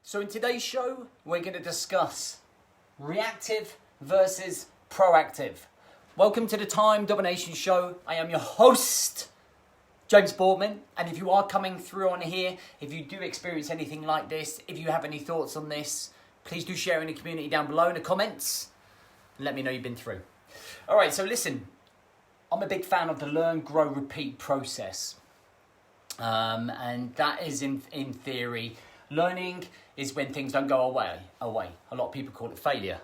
So in today's show, we're going to discuss reactive versus proactive. Welcome to the Time Domination Show. I am your host, James Boardman. And if you are coming through on here, if you do experience anything like this, if you have any thoughts on this, please do share in the community down below in the comments and let me know you've been through. All right, so listen, I'm a big fan of the learn, grow, repeat process. And that is in theory. Learning is when things don't go away. A lot of people call it failure.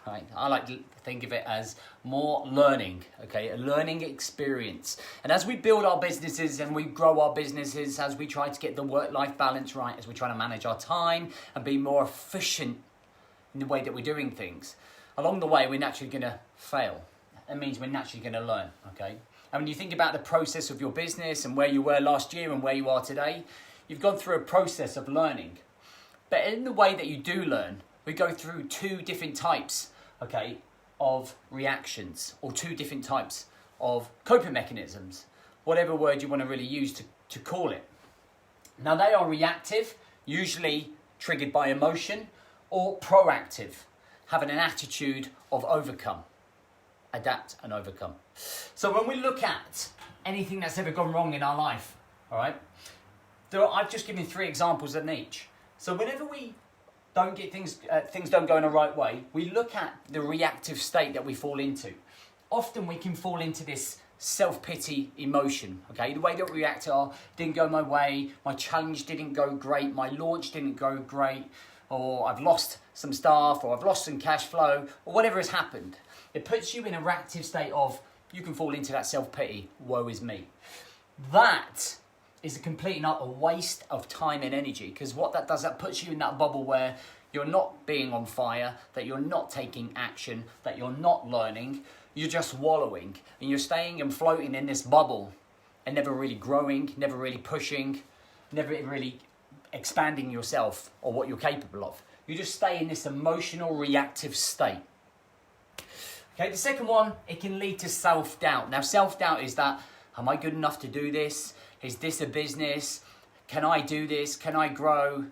Right? I like to think of it as more learning, okay? A learning experience. And as we build our businesses and we grow our businesses, as we try to get the work-life balance right, as we try to manage our time and be more efficient in the way that we're doing things, along the way, we're naturally going to fail. That means we're naturally going to learn, okay? And when you think about the process of your business and where you were last year and where you are today, you've gone through a process of learning. But in the way that you do learn, we go through two different types, okay, of reactions, or two different types of coping mechanisms, whatever word you want to really use to call it. Now they are reactive, usually triggered by emotion, or proactive, having an attitude of overcome, adapt and overcome. So when we look at anything that's ever gone wrong in our life, all right, I've just given 3 examples of each. So whenever we don't get things don't go in the right way, we look at the reactive state that we fall into. Often we can fall into this self-pity emotion, okay? The way that we react to, didn't go my way, my challenge didn't go great, my launch didn't go great, or I've lost some staff, or I've lost some cash flow, or whatever has happened. It puts you in a reactive state of, you can fall into that self-pity, woe is me. That is a complete and utter waste of time and energy, because what that does, that puts you in that bubble where you're not being on fire, that you're not taking action, that you're not learning, you're just wallowing, and you're staying and floating in this bubble and never really growing, never really pushing, never really expanding yourself or what you're capable of. You just stay in this emotional reactive state. Okay, the second one, it can lead to self-doubt. Now self-doubt is that, am I good enough to do this? Is this a business? Can I do this? Can I grow?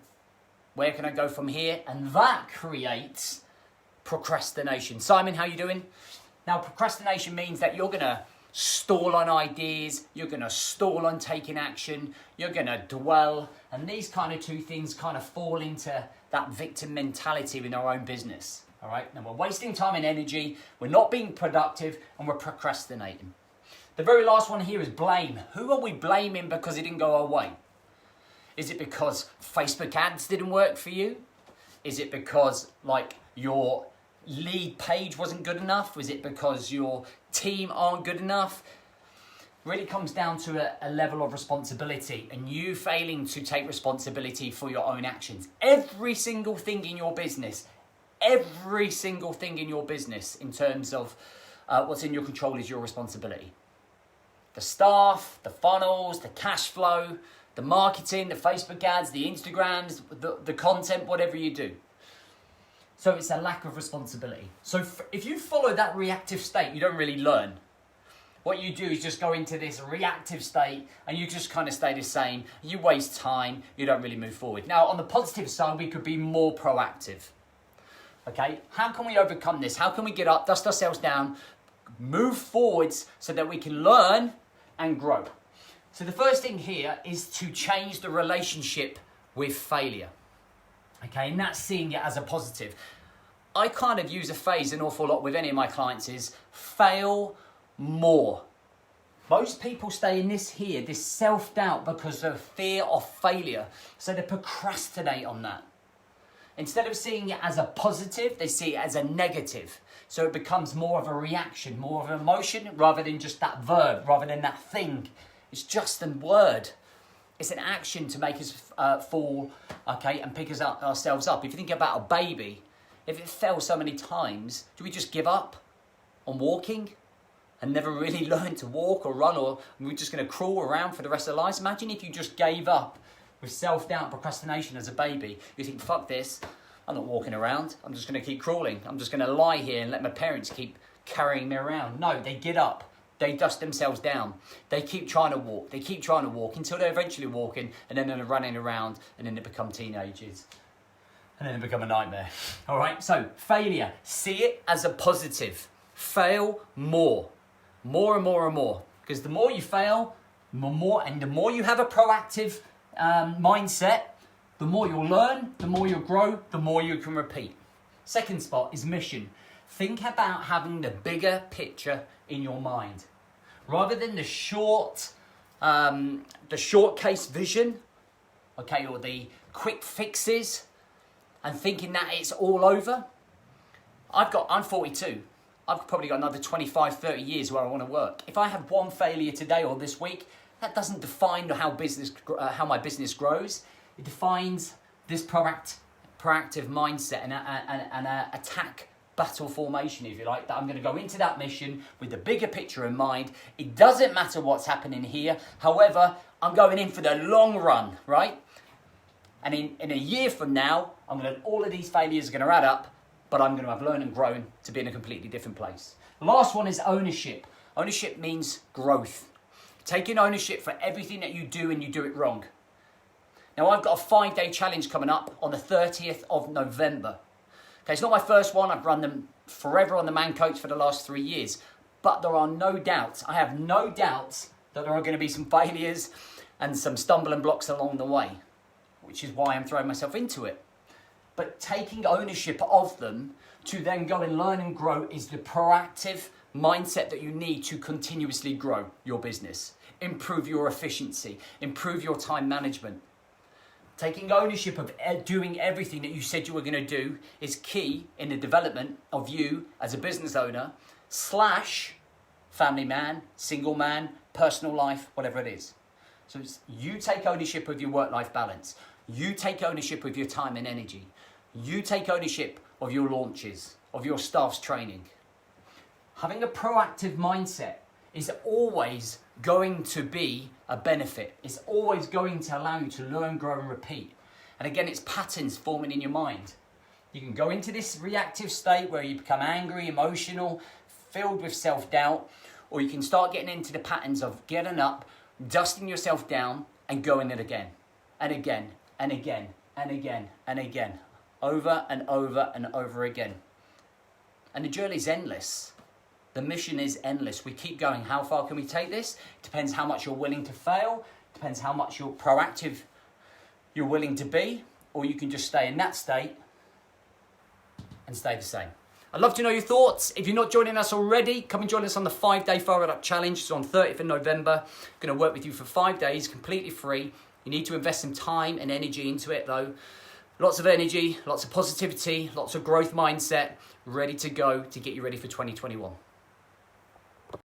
Where can I go from here? And that creates procrastination. Simon, how you doing? Now, procrastination means that you're going to stall on ideas. You're going to stall on taking action. You're going to dwell. And these kind of 2 things kind of fall into that victim mentality in our own business. All right? Now, we're wasting time and energy. We're not being productive and we're procrastinating. The very last one here is blame. Who are we blaming because it didn't go our way? Is it because Facebook ads didn't work for you? Is it because your lead page wasn't good enough? Is it because your team aren't good enough? It really comes down to a level of responsibility and you failing to take responsibility for your own actions. Every single thing in your business in terms of what's in your control is your responsibility. The staff, the funnels, the cash flow, the marketing, the Facebook ads, the Instagrams, the content, whatever you do. So it's a lack of responsibility. So if you follow that reactive state, you don't really learn. What you do is just go into this reactive state and you just kind of stay the same. You waste time, you don't really move forward. Now on the positive side, we could be more proactive. Okay, how can we overcome this? How can we get up, dust ourselves down, move forwards so that we can learn and grow? So the first thing here is to change the relationship with failure. Okay, and that's seeing it as a positive. I kind of use a phrase an awful lot with any of my clients is fail more. Most people stay in this self-doubt because of fear of failure. So they procrastinate on that. Instead of seeing it as a positive, they see it as a negative. So it becomes more of a reaction, more of an emotion, rather than just that verb, rather than that thing. It's just a word. It's an action to make us fall, okay, and pick ourselves up. If you think about a baby, if it fell so many times, do we just give up on walking and never really learn to walk or run, or we're just going to crawl around for the rest of our lives? Imagine if you just gave up with self-doubt and procrastination as a baby. You think, fuck this, I'm not walking around. I'm just going to keep crawling. I'm just going to lie here and let my parents keep carrying me around. No, they get up. They dust themselves down. They keep trying to walk. They keep trying to walk until they're eventually walking, and then they're running around, and then they become teenagers. and then it become a nightmare. All right, so failure, see it as a positive. Fail more and more and more. Because the more you fail, the more you have a proactive mindset, the more you'll learn, the more you'll grow, the more you can repeat. Second spot is mission. Think about having the bigger picture in your mind. Rather than the short case vision, okay, or the quick fixes, and thinking that it's all over. I'm 42. I've probably got another 25, 30 years where I want to work. If I have one failure today or this week, that doesn't define how my business grows. It defines this proactive mindset and an attack battle formation, if you like, that I'm going to go into that mission with the bigger picture in mind. It doesn't matter what's happening here. However, I'm going in for the long run, right? And in a year from now, all of these failures are going to add up, but I'm going to have learned and grown to be in a completely different place. The last one is ownership. Ownership means growth. Taking ownership for everything that you do and you do it wrong. Now, I've got a 5-day challenge coming up on the 30th of November. Okay, it's not my first one. I've run them forever on the Man Coach for the last 3 years. But there are no doubts. I have no doubts that there are going to be some failures and some stumbling blocks along the way, which is why I'm throwing myself into it. But taking ownership of them to then go and learn and grow is the proactive mindset that you need to continuously grow your business, improve your efficiency, improve your time management. Taking ownership of doing everything that you said you were going to do is key in the development of you as a business owner / family man, single man, personal life, whatever it is. So you take ownership of your work-life balance. You take ownership of your time and energy. You take ownership of your launches, of your staff's training. Having a proactive mindset is always going to be a benefit. It's always going to allow you to learn, grow, and repeat. And again, it's patterns forming in your mind. You can go into this reactive state where you become angry, emotional, filled with self-doubt, or you can start getting into the patterns of getting up, dusting yourself down, and going it again, and again, and again, and again, and again, over and over and over again. And the journey is endless. The mission is endless. We keep going. How far can we take this? Depends how much you're willing to fail. Depends how much you're proactive you're willing to be. Or you can just stay in that state and stay the same. I'd love to know your thoughts. If you're not joining us already, come and join us on the 5-day Fired Up Challenge. It's on 30th of November. I'm going to work with you for 5 days, completely free. You need to invest some time and energy into it though. Lots of energy, lots of positivity, lots of growth mindset, ready to go to get you ready for 2021.